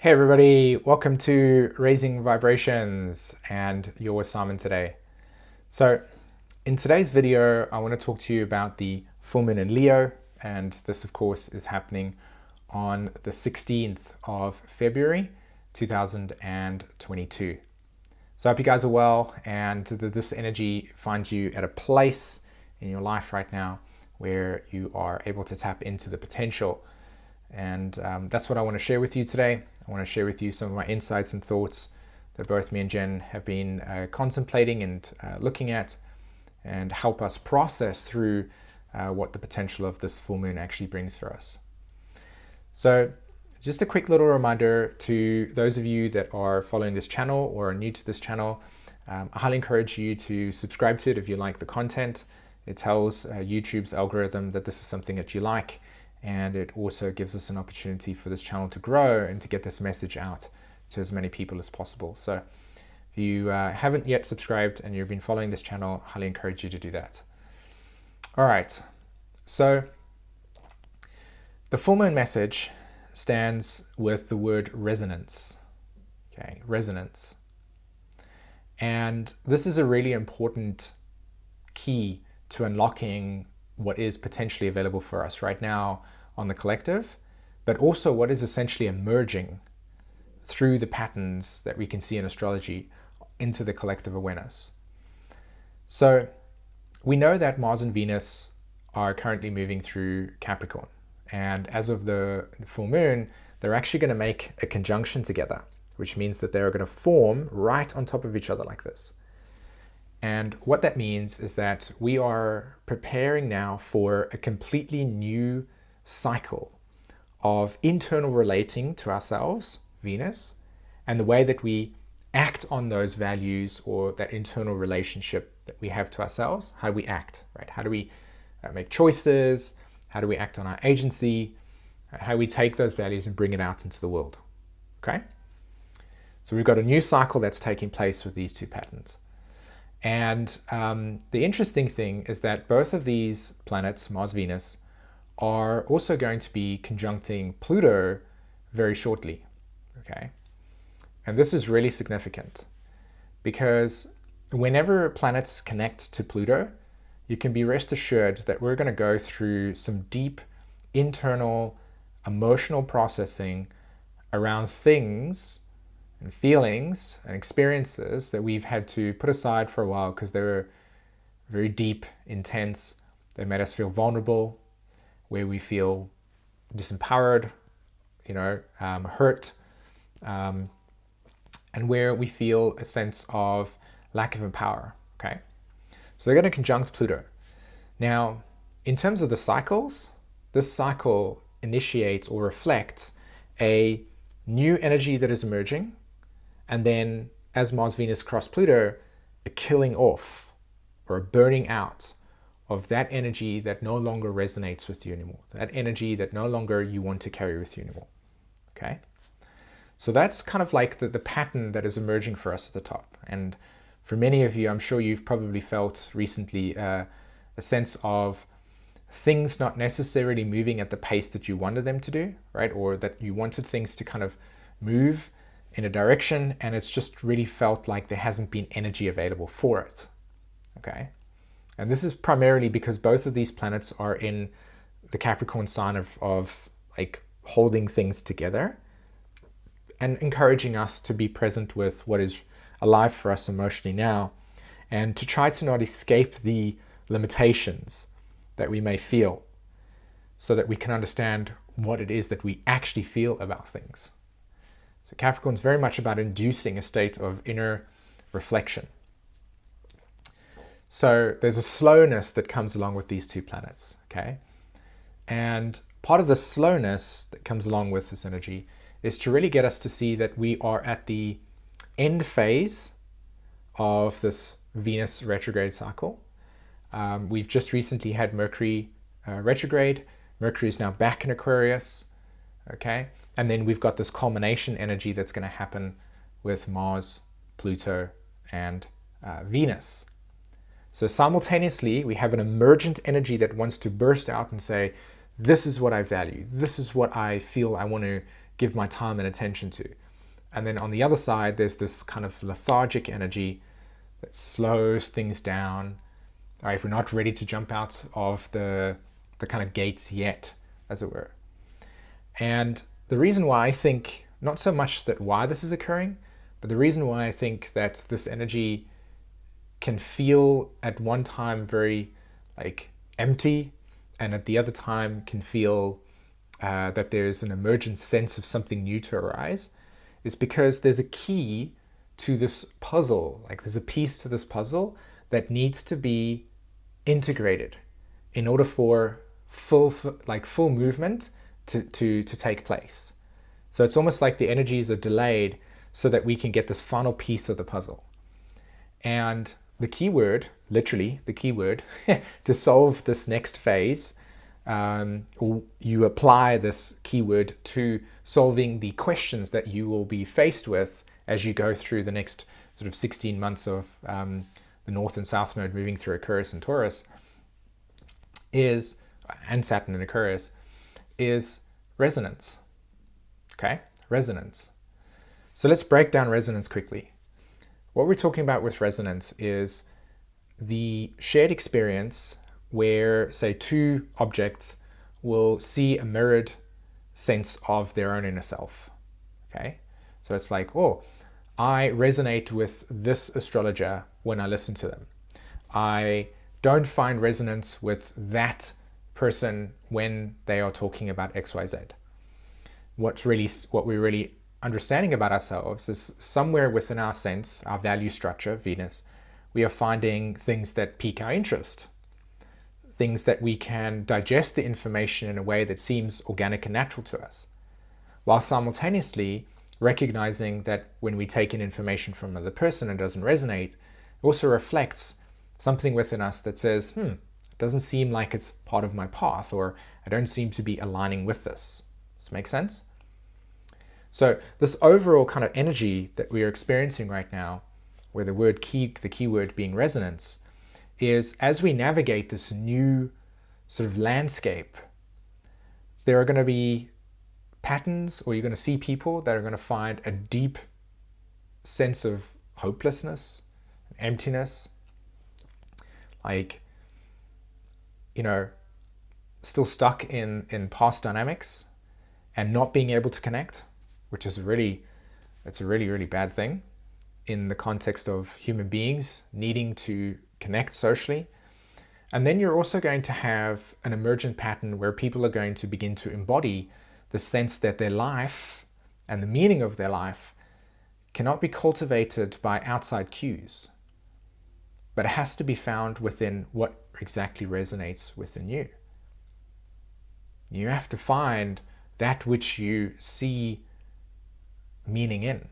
Hey everybody, welcome to Raising Vibrations and your assignment today. So in today's video, I want to talk to you about the full moon in Leo, and this of course is happening on the 16th of February 2022. So I hope you guys are well and that this energy finds you at a place in your life right now where you are able to tap into the potential. And that's what I want to share with you today. I want to share with you some of my insights and thoughts that both me and Jen have been contemplating and looking at, and help us process through what the potential of this full moon actually brings for us. So just a quick little reminder to those of you that are following this channel or are new to this channel, I highly encourage you to subscribe to it if you like the content. It tells YouTube's algorithm that this is something that you like, and it also gives us an opportunity for this channel to grow and to get this message out to as many people as possible. So if you haven't yet subscribed and you've been following this channel, I highly encourage you to do that. All right, so the full moon message stands with the word resonance. Okay, resonance. And this is a really important key to unlocking what is potentially available for us right now on the collective, but also what is essentially emerging through the patterns that we can see in astrology into the collective awareness. So we know that Mars and Venus are currently moving through Capricorn, and as of the full moon, they're actually going to make a conjunction together, which means that they're going to form right on top of each other like this. And what that means is that we are preparing now for a completely new cycle of internal relating to ourselves, Venus, and the way that we act on those values or that internal relationship that we have to ourselves. How do we act, right? How do we make choices? How do we act on our agency? How do we take those values and bring it out into the world, okay? So we've got a new cycle that's taking place with these two patterns. And the interesting thing is that both of these planets, Mars, Venus, are also going to be conjuncting Pluto very shortly, okay? And this is really significant because whenever planets connect to Pluto, you can be rest assured that we're going to go through some deep internal emotional processing around things and feelings and experiences that we've had to put aside for a while because they were very deep, intense. They made us feel vulnerable, where we feel disempowered, hurt, and where we feel a sense of lack of power, okay? So they're going to conjunct Pluto. Now, in terms of the cycles, this cycle initiates or reflects a new energy that is emerging, and then as Mars, Venus cross Pluto, a killing off or a burning out of that energy that no longer resonates with you anymore, that energy that no longer you want to carry with you anymore, okay? So that's kind of like the pattern that is emerging for us at the top. And for many of you, I'm sure you've probably felt recently a sense of things not necessarily moving at the pace that you wanted them to do, right? Or that you wanted things to kind of move in a direction, and it's just really felt like there hasn't been energy available for it, okay? And this is primarily because both of these planets are in the Capricorn sign of like holding things together and encouraging us to be present with what is alive for us emotionally now, and to try to not escape the limitations that we may feel so that we can understand what it is that we actually feel about things. So Capricorn is very much about inducing a state of inner reflection. So there's a slowness that comes along with these two planets, okay? And part of the slowness that comes along with this energy is to really get us to see that we are at the end phase of this Venus retrograde cycle. We've just recently had Mercury retrograde. Mercury is now back in Aquarius, okay? And then we've got this culmination energy that's going to happen with Mars, Pluto, and Venus. So simultaneously, we have an emergent energy that wants to burst out and say, this is what I value. This is what I feel I want to give my time and attention to. And then on the other side, there's this kind of lethargic energy that slows things down. All right, we're not ready to jump out of the kind of gates yet, as it were. And the reason why I think, not so much that why this is occurring, but the reason why I think that this energy can feel at one time very like empty, and at the other time can feel that there's an emergent sense of something new to arise, is because there's a key to this puzzle. Like there's a piece to this puzzle that needs to be integrated in order for full movement to take place. So it's almost like the energies are delayed so that we can get this final piece of the puzzle. And the key word, literally the key word, to solve this next phase, you apply this keyword to solving the questions that you will be faced with as you go through the next sort of 16 months of the North and South Node moving through Aquarius and Taurus, and Saturn and Aquarius, is resonance. Okay, resonance. So let's break down resonance quickly. What we're talking about with resonance is the shared experience where, say, two objects will see a mirrored sense of their own inner self. Okay, so it's like, oh, I resonate with this astrologer when I listen to them. I don't find resonance with that person when they are talking about XYZ. What we're really understanding about ourselves is somewhere within our sense, our value structure, Venus, we are finding things that pique our interest, things that we can digest the information in a way that seems organic and natural to us, while simultaneously recognizing that when we take in information from another person and it doesn't resonate, it also reflects something within us that says, it doesn't seem like it's part of my path, or I don't seem to be aligning with this. Does this make sense? So this overall kind of energy that we are experiencing right now, where the keyword being resonance, is as we navigate this new sort of landscape, there are going to be patterns, or you're going to see people that are going to find a deep sense of hopelessness, emptiness, like, still stuck in past dynamics and not being able to connect, which is it's a really, really bad thing in the context of human beings needing to connect socially. And then you're also going to have an emergent pattern where people are going to begin to embody the sense that their life and the meaning of their life cannot be cultivated by outside cues, but it has to be found within what exactly resonates within you. You have to find that which you see meaning in.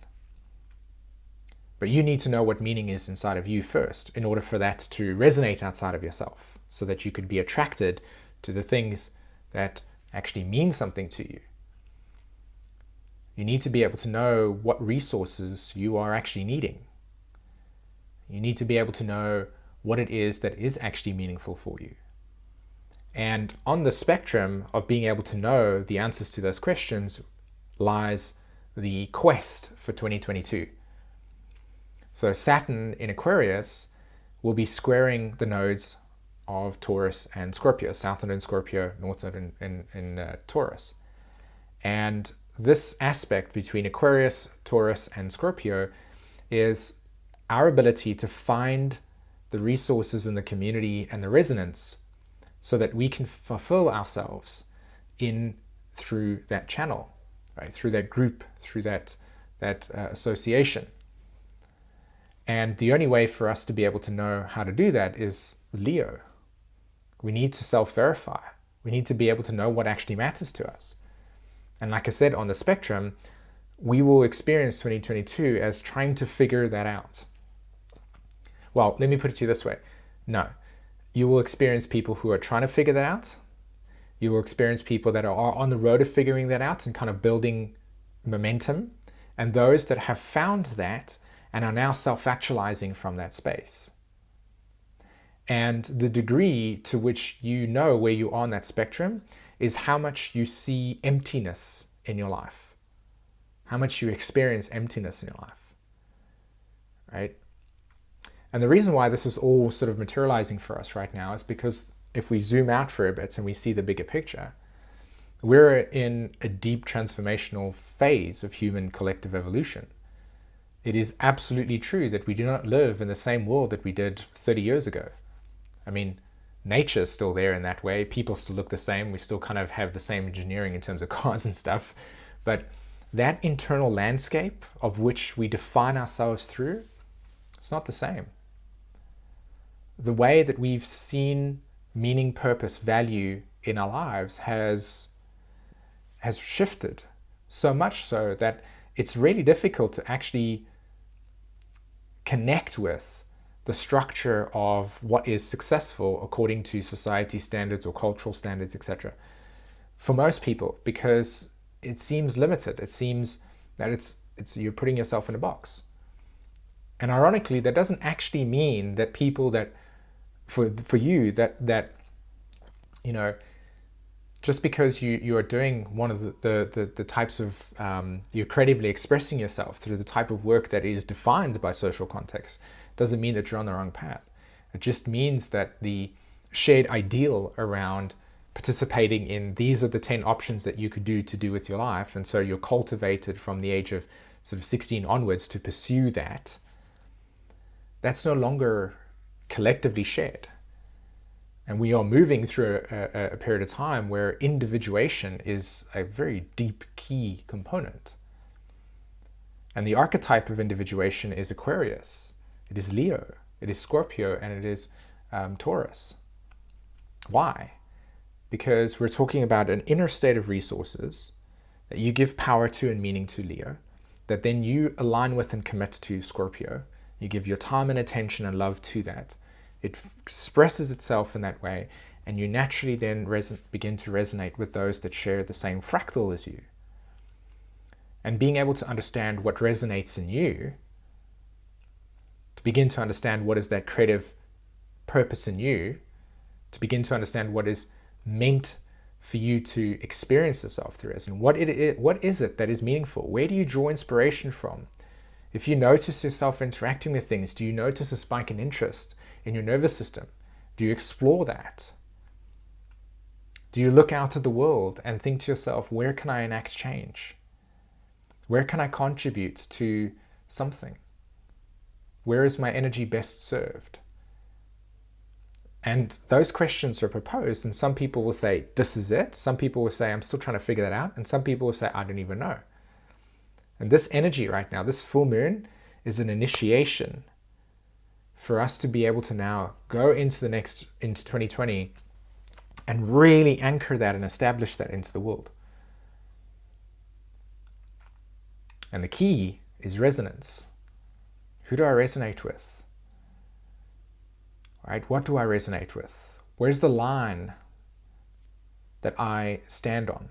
But you need to know what meaning is inside of you first in order for that to resonate outside of yourself, so that you could be attracted to the things that actually mean something to you. You need to be able to know what resources you are actually needing. You need to be able to know what it is that is actually meaningful for you. And on the spectrum of being able to know the answers to those questions lies the quest for 2022. So Saturn in Aquarius will be squaring the nodes of Taurus and Scorpio, South Node in Scorpio, North Node in Taurus. And this aspect between Aquarius, Taurus, and Scorpio is our ability to find the resources in the community and the resonance so that we can fulfill ourselves through that channel, right? Through that group, through that association. And the only way for us to be able to know how to do that is Leo. We need to self-verify. We need to be able to know what actually matters to us. And like I said, on the spectrum, we will experience 2022 as trying to figure that out. Well, let me put it to you this way. No, you will experience people who are trying to figure that out. You will experience people that are on the road of figuring that out and kind of building momentum. And those that have found that and are now self-actualizing from that space. And the degree to which you know where you are on that spectrum is how much you see emptiness in your life. how much you experience emptiness in your life, right? And the reason why this is all sort of materializing for us right now is because if we zoom out for a bit and we see the bigger picture, we're in a deep transformational phase of human collective evolution. It is absolutely true that we do not live in the same world that we did 30 years ago. I mean, nature is still there in that way. People still look the same. We still kind of have the same engineering in terms of cars and stuff. But that internal landscape of which we define ourselves through, it's not the same. The way that we've seen meaning, purpose, value in our lives has shifted, so much so that it's really difficult to actually connect with the structure of what is successful according to society standards or cultural standards, etc. for most people, because it seems limited. It seems that it's you're putting yourself in a box. And ironically, that doesn't actually mean that people that for you that you know, just because you are doing one of the types of you're creatively expressing yourself through the type of work that is defined by social context, doesn't mean that you're on the wrong path. It just means that the shared ideal around participating in these are the 10 options that you could do with your life, and so you're cultivated from the age of sort of 16 onwards to pursue that, that's no longer collectively shared. And we are moving through a period of time where individuation is a very deep key component. And the archetype of individuation is Aquarius, it is Leo, it is Scorpio, and it is Taurus. Why? Because we're talking about an inner state of resources that you give power to and meaning to, Leo, that then you align with and commit to, Scorpio. You give your time and attention and love to that. It expresses itself in that way, and you naturally then begin to resonate with those that share the same fractal as you. And being able to understand what resonates in you, to begin to understand what is that creative purpose in you, to begin to understand what is meant for you to experience yourself through as, and what is it that is meaningful? Where do you draw inspiration from? If you notice yourself interacting with things, do you notice a spike in interest in your nervous system? Do you explore that? Do you look out at the world and think to yourself, where can I enact change? Where can I contribute to something? Where is my energy best served? And those questions are proposed, and some people will say, this is it. Some people will say, I'm still trying to figure that out. And some people will say, I don't even know. And this energy right now, this full moon, is an initiation for us to be able to now go into 2020 and really anchor that and establish that into the world. And the key is resonance. Who do I resonate with? Right? What do I resonate with? Where's the line that I stand on?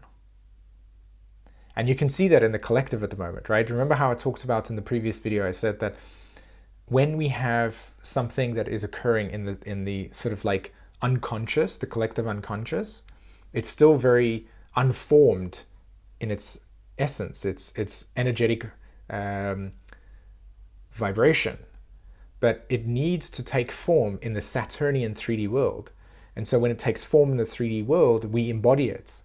And you can see that in the collective at the moment, right? Remember how I talked about in the previous video, I said that when we have something that is occurring in the sort of like unconscious, the collective unconscious, it's still very unformed in its essence, its energetic vibration. But it needs to take form in the Saturnian 3D world. And so when it takes form in the 3D world, we embody it.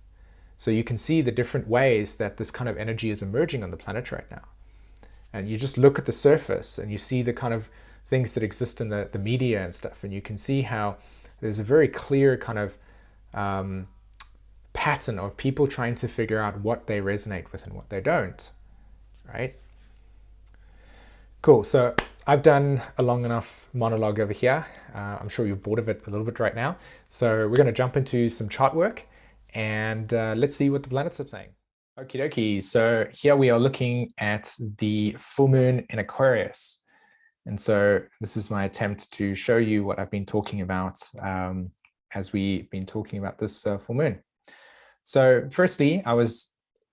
So you can see the different ways that this kind of energy is emerging on the planet right now. And you just look at the surface and you see the kind of things that exist in the media and stuff. And you can see how there's a very clear kind of pattern of people trying to figure out what they resonate with and what they don't, right? Cool, so I've done a long enough monologue over here. I'm sure you're bored of it a little bit right now. So we're gonna jump into some chart work and let's see what the planets are saying. Okie dokie, so here we are looking at the full moon in Aquarius. And so this is my attempt to show you what I've been talking about as we've been talking about this full moon. So firstly, I was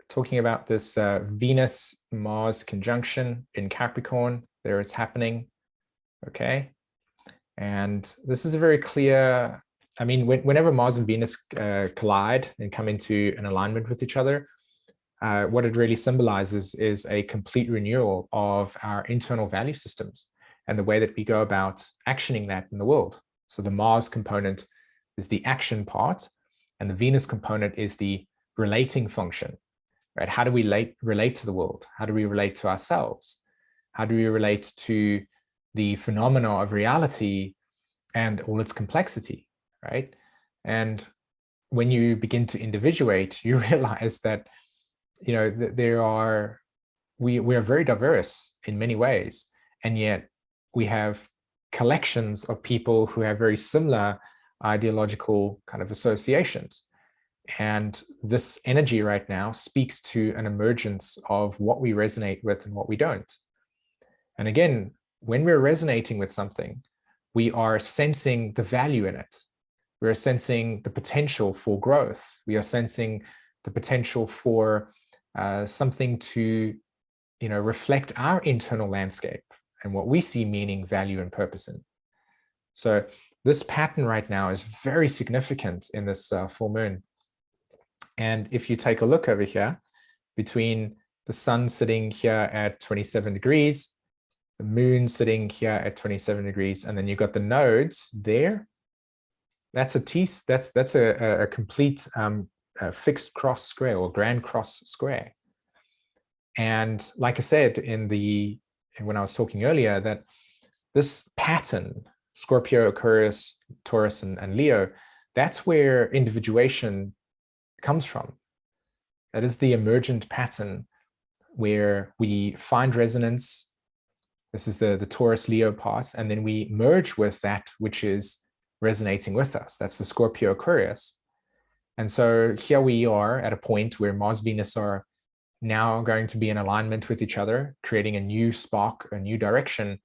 talking about this Venus-Mars conjunction in Capricorn. There it's happening, okay? And this is a very clear, I mean, whenever Mars and Venus collide and come into an alignment with each other, what it really symbolizes is a complete renewal of our internal value systems and the way that we go about actioning that in the world. So the Mars component is the action part, and the Venus component is the relating function, right? How do we relate to the world? How do we relate to ourselves? How do we relate to the phenomena of reality and all its complexity, right? And when you begin to individuate, you realize that, you know, we are very diverse in many ways, and yet we have collections of people who have very similar ideological kind of associations. And this energy right now speaks to an emergence of what we resonate with and what we don't. And again, when we're resonating with something, we are sensing the value in it. We are sensing the potential for growth. We are sensing the potential for something to, you know, reflect our internal landscape and what we see meaning, value, and purpose in. So this pattern right now is very significant in this full moon. And if you take a look over here, between the sun sitting here at 27 degrees, the moon sitting here at 27 degrees, and then you've got the nodes there, that's a complete fixed cross square or grand cross square. And like I said when I was talking earlier, that this pattern, Scorpio, Aquarius, Taurus, and Leo, that's where individuation comes from. That is the emergent pattern where we find resonance. This is the Taurus Leo part, and then we merge with that which is resonating with us. That's the Scorpio Aquarius. And so here we are at a point where Mars, Venus are now going to be in alignment with each other, creating a new spark, a new direction.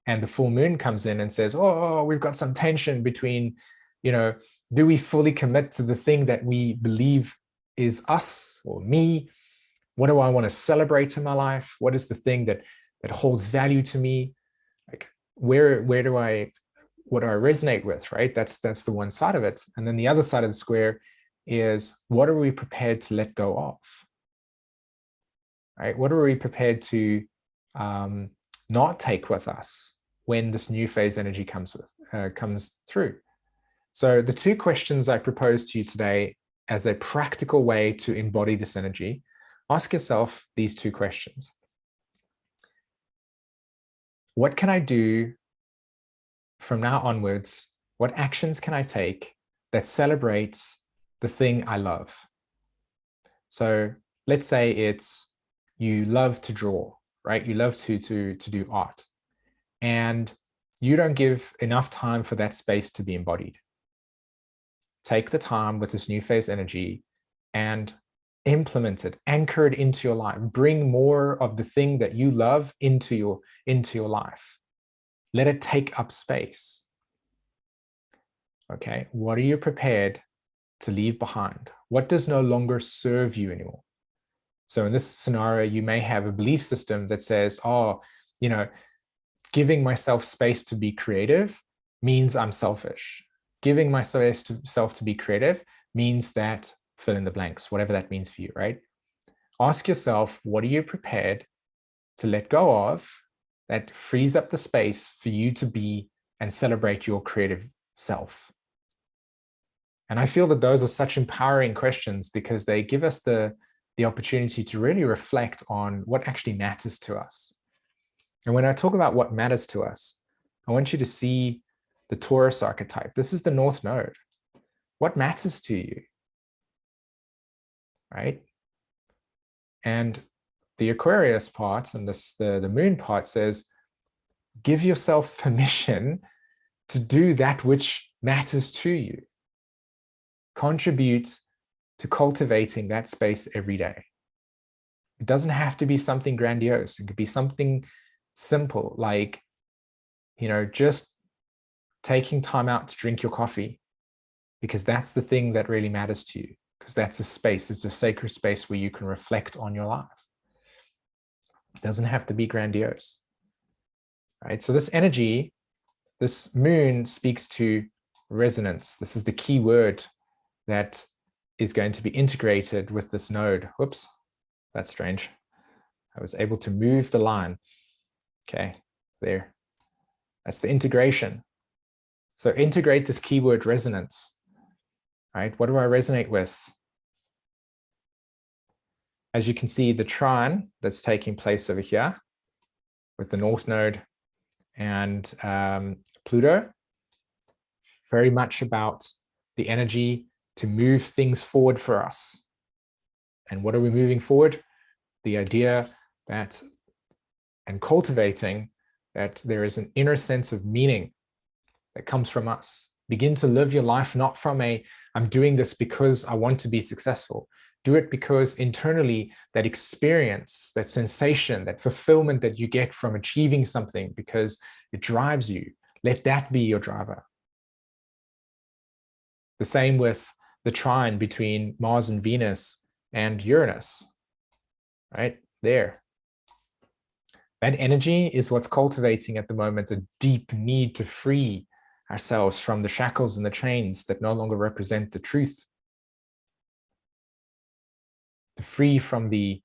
And the full moon comes in and says, oh, we've got some tension between, you know, do we fully commit to the thing that we believe is us or me? What do I want to celebrate in my life? What is the thing that holds value to me? Like, what do I resonate with, right? That's the one side of it. And then the other side of the square is, what are we prepared to let go of? Right? What are we prepared to not take with us when this new phase energy comes through? So the two questions I propose to you today as a practical way to embody this energy, ask yourself these two questions. What can I do from now onwards? What actions can I take that celebrates the thing I love? So let's say it's you love to draw, right? You love to do art, and you don't give enough time for that space to be embodied. Take the time with this new phase energy and implement it, anchor it into your life. Bring more of the thing that you love into your life. Let it take up space. Okay, what are you prepared to leave behind? What does no longer serve you anymore? So in this scenario, you may have a belief system that says, oh, you know, giving myself space to be creative means I'm selfish. Giving myself to be creative means that fill in the blanks, whatever that means for you, right? Ask yourself, what are you prepared to let go of that frees up the space for you to be and celebrate your creative self? And I feel that those are such empowering questions because they give us the opportunity to really reflect on what actually matters to us. And when I talk about what matters to us, I want you to see the Taurus archetype. This is the North Node. What matters to you? Right? And the Aquarius part and the moon part says, give yourself permission to do that which matters to you. Contribute to cultivating that space every day. It doesn't have to be something grandiose. It could be something simple, like, you know, just taking time out to drink your coffee, because that's the thing that really matters to you, because that's a space, it's a sacred space where you can reflect on your life. It doesn't have to be grandiose, right? So this energy, this moon speaks to resonance. This is the key word that is going to be integrated with this node. Whoops, That's strange. I was able to move the line. Okay, there. That's the integration. So integrate this keyword resonance, right? What do I resonate with? As you can see, the trine that's taking place over here with the North Node and Pluto, very much about the energy to move things forward for us. And what are we moving forward? The idea that, and cultivating that there is an inner sense of meaning that comes from us. Begin to live your life not from I'm doing this because I want to be successful. Do it because internally that experience, that sensation, that fulfillment that you get from achieving something because it drives you, let that be your driver. The same with the trine between Mars and Venus and Uranus, right there. That energy is what's cultivating at the moment a deep need to free ourselves from the shackles and the chains that no longer represent the truth. To free from the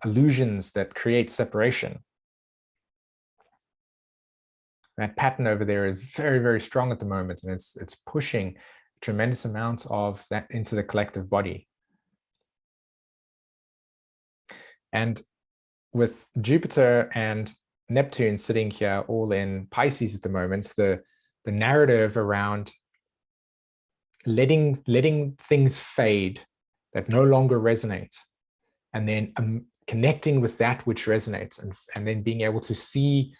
illusions that create separation. That pattern over there is very, very strong at the moment, and it's pushing a tremendous amount of that into the collective body. And with Jupiter and Neptune sitting here all in Pisces at the moment, the narrative around letting things fade that no longer resonate, and then connecting with that which resonates, and then being able to see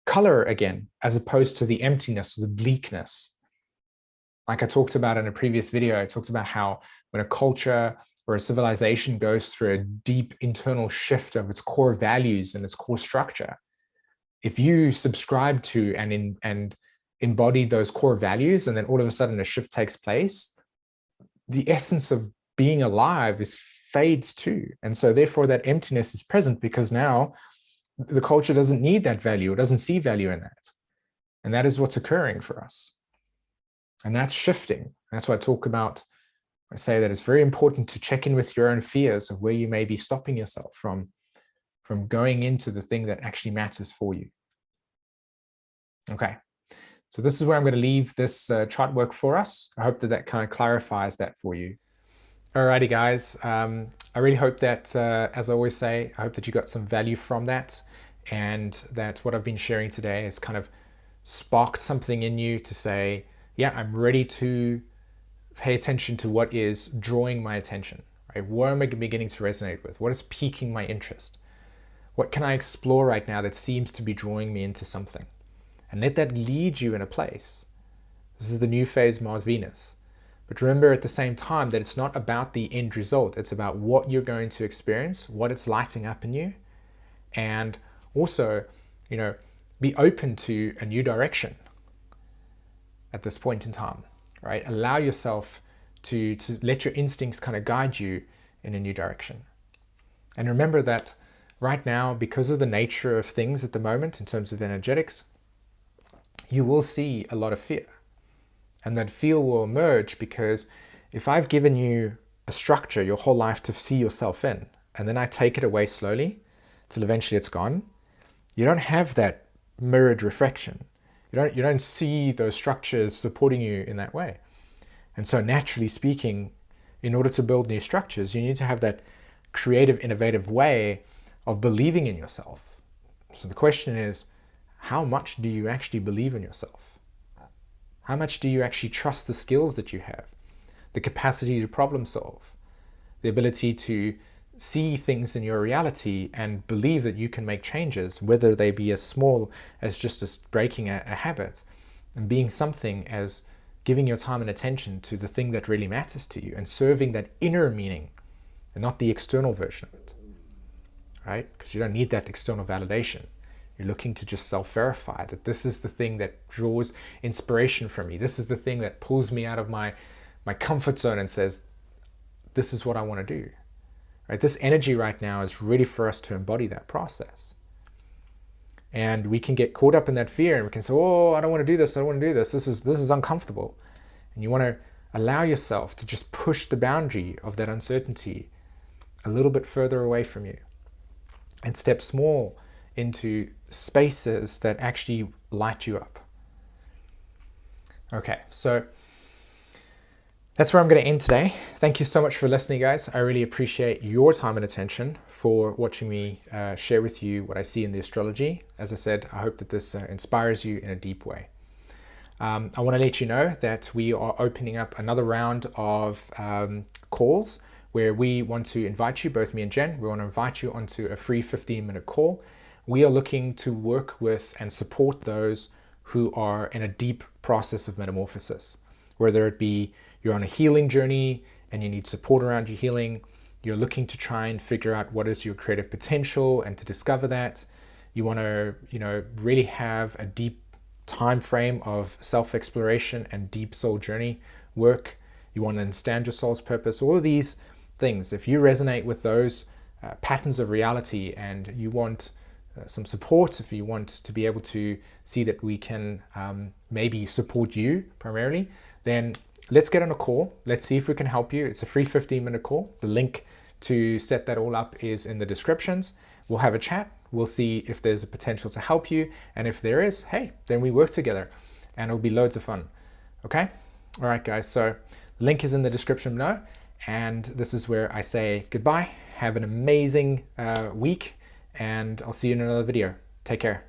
color again, as opposed to the emptiness or the bleakness. Like I talked about in a previous video, I talked about how when a culture or a civilization goes through a deep internal shift of its core values and its core structure, if you subscribe to and embody those core values, and then all of a sudden a shift takes place, the essence of being alive fades too. And so therefore that emptiness is present, because now the culture doesn't need that value, it doesn't see value in that. And that is what's occurring for us. And that's shifting. That's why I say that it's very important to check in with your own fears of where you may be stopping yourself from going into the thing that actually matters for you. Okay, so this is where I'm going to leave this chart work for us. I hope that kind of clarifies that for you. Alrighty guys, I really hope that, as I always say, I hope that you got some value from that, and that what I've been sharing today has kind of sparked something in you to say, yeah, I'm ready to pay attention to what is drawing my attention, right? What am I beginning to resonate with? What is piquing my interest? What can I explore right now that seems to be drawing me into something? And let that lead you in a place. This is the new phase Mars-Venus. But remember at the same time that it's not about the end result. It's about what you're going to experience, what it's lighting up in you. And also, be open to a new direction at this point in time, right? Allow yourself to let your instincts kind of guide you in a new direction. And remember that right now, because of the nature of things at the moment in terms of energetics, you will see a lot of fear. And that fear will emerge because if I've given you a structure your whole life to see yourself in, and then I take it away slowly till eventually it's gone, you don't have that mirrored reflection. You don't see those structures supporting you in that way. And so naturally speaking, in order to build new structures, you need to have that creative, innovative way of believing in yourself. So the question is, how much do you actually believe in yourself? How much do you actually trust the skills that you have, the capacity to problem solve, the ability to see things in your reality and believe that you can make changes, whether they be as small as just breaking a habit, and being something as giving your time and attention to the thing that really matters to you and serving that inner meaning and not the external version of it, right? Because you don't need that external validation. You're looking to just self-verify that this is the thing that draws inspiration from me. This is the thing that pulls me out of my comfort zone and says, this is what I want to do. Right? This energy right now is ready for us to embody that process. And we can get caught up in that fear and we can say, oh, I don't want to do this. I don't want to do this. This is uncomfortable. And you want to allow yourself to just push the boundary of that uncertainty a little bit further away from you, and step small into spaces that actually light you up. Okay, so that's where I'm going to end today. Thank you so much for listening, guys. I really appreciate your time and attention for watching me share with you what I see in the astrology. As I said, I hope that this inspires you in a deep way. I want to let you know that we are opening up another round of calls where we want to invite you, both me and Jen, we want to invite you onto a free 15-minute call. We are looking to work with and support those who are in a deep process of metamorphosis, whether it be you're on a healing journey and you need support around your healing, you're looking to try and figure out what is your creative potential and to discover that. You want to, really have a deep time frame of self-exploration and deep soul journey work. You want to understand your soul's purpose, all of these things. If you resonate with those patterns of reality and you want some support, if you want to be able to see that we can maybe support you primarily, then let's get on a call. Let's see if we can help you. It's a free 15-minute call. The link to set that all up is in the descriptions. We'll have a chat. We'll see if there's a potential to help you. And if there is, hey, then we work together and it'll be loads of fun. Okay? All right, guys. So the link is in the description below. And this is where I say goodbye. Have an amazing week. And I'll see you in another video. Take care.